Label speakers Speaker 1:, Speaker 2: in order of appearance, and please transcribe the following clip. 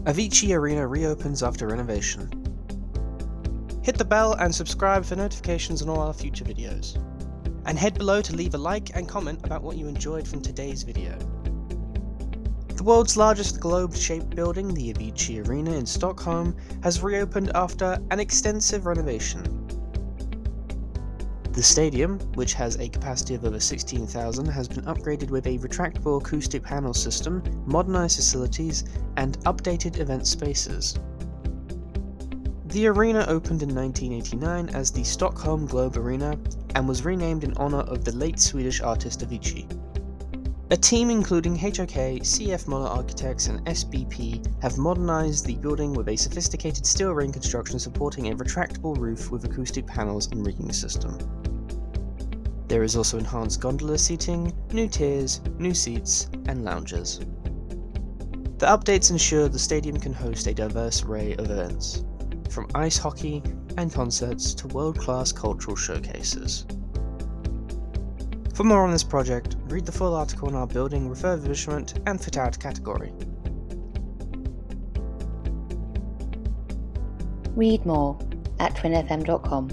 Speaker 1: Avicii Arena reopens after renovation. Hit the bell and subscribe for notifications on all our future videos. And head below to leave a like and comment about what you enjoyed from today's video. The world's largest globe-shaped building, the Avicii Arena in Stockholm, has reopened after an extensive renovation. The stadium, which has a capacity of over 16,000, has been upgraded with a retractable acoustic panel system, modernised facilities, and updated event spaces. The arena opened in 1989 as the Stockholm Globe Arena and was renamed in honour of the late Swedish artist Avicii. A team including HOK, CF Moller Architects and SBP have modernised the building with a sophisticated steel ring construction supporting a retractable roof with acoustic panels and rigging system. There is also enhanced gondola seating, new tiers, new seats, and lounges. The updates ensure the stadium can host a diverse array of events, from ice hockey and concerts to world-class cultural showcases. For more on this project, read the full article in our building refurbishment and fit-out category.
Speaker 2: Read more at TWinFM.com.